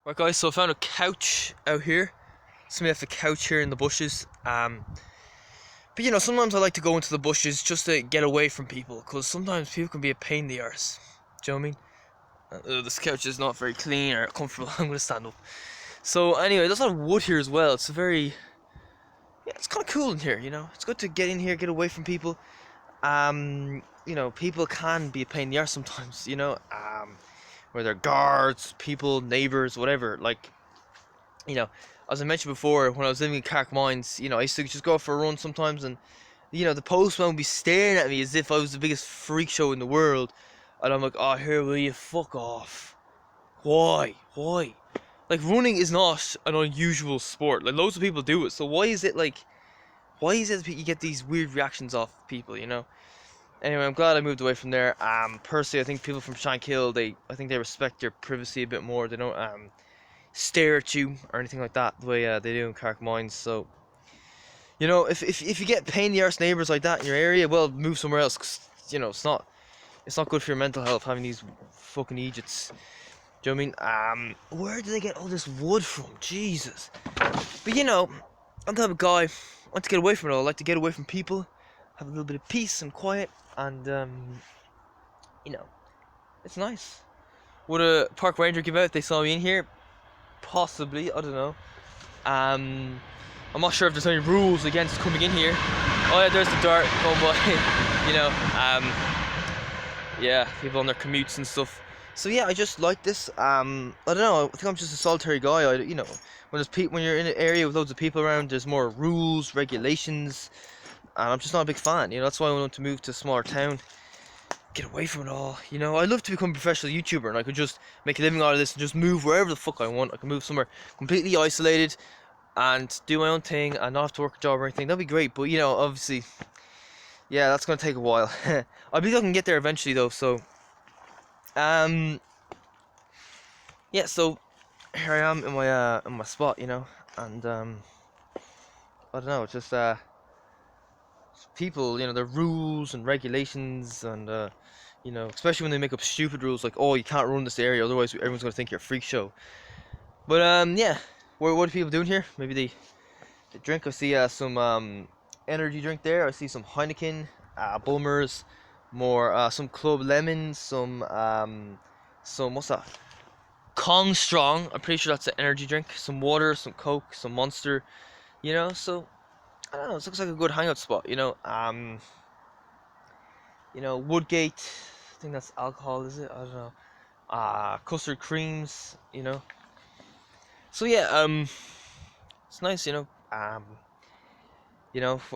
Right guys, so I found a couch out here. Somebody left a couch here in the bushes. But sometimes I like to go into the bushes just to get away from people, because sometimes people can be a pain in the arse. Do you know what I mean? This couch is not very clean or comfortable. I'm gonna stand up. So anyway, there's a lot of wood here as well. It's it's kind of cool in here. It's good to get in here, get away from people. People can be a pain in the arse sometimes. Whether guards, people, neighbors, whatever. As I mentioned before, when I was living in Carrick Mines, I used to just go for a run sometimes, and the postman would be staring at me as if I was the biggest freak show in the world, and I'm like, oh, here, will you fuck off? Why? Like, running is not an unusual sport. Like, loads of people do it, so why is it that you get these weird reactions off people? Anyway, I'm glad I moved away from there. Personally, I think people from Shankill, I think they respect your privacy a bit more. They don't stare at you or anything like that the way they do in Carrick Mines. So, if you get pain in the arse neighbours like that in your area, well, move somewhere else. 'Cause, it's not good for your mental health having these fucking idiots. Do you know what I mean? Where do they get all this wood from? Jesus. But I'm the type of guy. I want to get away from it all. I like to get away from people, have a little bit of peace and quiet, and it's nice. Would a park ranger give out if they saw me in here? Possibly, I don't know. I'm not sure if there's any rules against coming in here. Oh yeah, there's the dart going by. Yeah, people on their commutes and stuff. So yeah, I just like this. I don't know. I think I'm just a solitary guy. When you're in an area with loads of people around, there's more rules, regulations, and I'm just not a big fan. That's why I want to move to a smaller town. Get away from it all. I'd love to become a professional YouTuber, and I could just make a living out of this and just move wherever the fuck I want. I can move somewhere completely isolated and do my own thing and not have to work a job or anything. That'd be great, but obviously, yeah, that's gonna take a while. I believe I can get there eventually though. So yeah, so here I am in my spot, and I don't know, it's just people, their rules and regulations, and especially when they make up stupid rules like, oh, you can't run this area, otherwise everyone's gonna think you're a freak show. But yeah, what are people doing here? Maybe they drink. I see some energy drink there. I see some Heineken, Bulmers, more some Club Lemon, some what's that? Kong Strong. I'm pretty sure that's an energy drink. Some water, some Coke, some Monster. So I don't know. It looks like a good hangout spot. Woodgate. I think that's alcohol, is it? I don't know. Custard creams. So yeah. It's nice.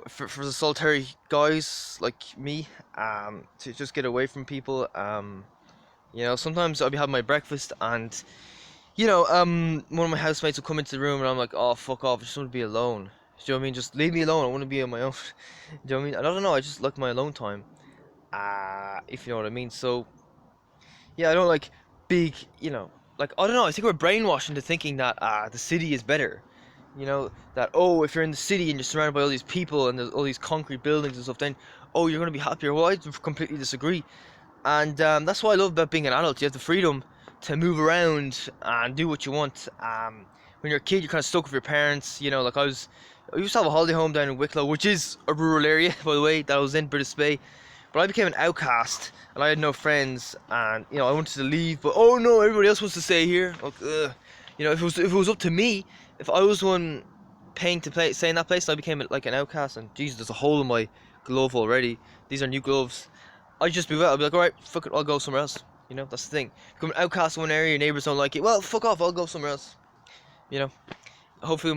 For the solitary guys like me, to just get away from people. Sometimes I'll be having my breakfast, and one of my housemates will come into the room, and I'm like, oh, fuck off, I just want to be alone. Do you know what I mean? Just leave me alone. I want to be on my own. Do you know what I mean? I don't know. I just like my alone time. If you know what I mean. So yeah, I don't like big. Like, I don't know. I think we're brainwashed into thinking that the city is better. That, oh, if you're in the city and you're surrounded by all these people and there's all these concrete buildings and stuff, then you're gonna be happier. Well, I completely disagree. And that's what I love about being an adult. You have the freedom to move around and do what you want. When you're a kid, you're kind of stuck with your parents. Like I used to have a holiday home down in Wicklow, which is a rural area, by the way, that I was in, British Bay. But I became an outcast, and I had no friends, and I wanted to leave, but oh no, everybody else wants to stay here. Like, if it was up to me, if I was the one paying to stay in that place, and I became like an outcast, and Jesus, there's a hole in my glove already. These are new gloves. I'd just move out. I'd be like, alright, fuck it, I'll go somewhere else. That's the thing. Become an outcast in one area, your neighbours don't like it. Well, fuck off, I'll go somewhere else. Hopefully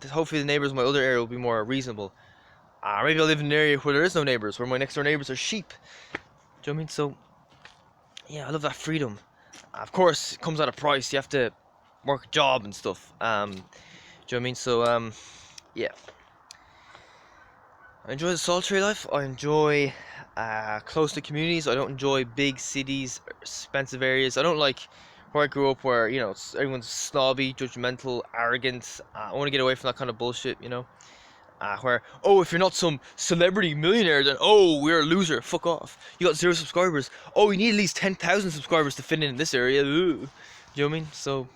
hopefully the neighbours in my other area will be more reasonable. Maybe I'll live in an area where there is no neighbours, where my next door neighbours are sheep. Do you know what I mean? So, yeah, I love that freedom. Of course, it comes at a price. You have to work a job and stuff. Do you know what I mean? So, yeah. I enjoy the solitary life. I enjoy close to communities. I don't enjoy big cities, expensive areas. I don't like where I grew up, where everyone's snobby, judgmental, arrogant. I want to get away from that kind of bullshit. Where, oh, if you're not some celebrity millionaire, then we're a loser. Fuck off. You got 0 subscribers. Oh, you need at least 10,000 subscribers to fit in this area. Ooh. Do you know what I mean? So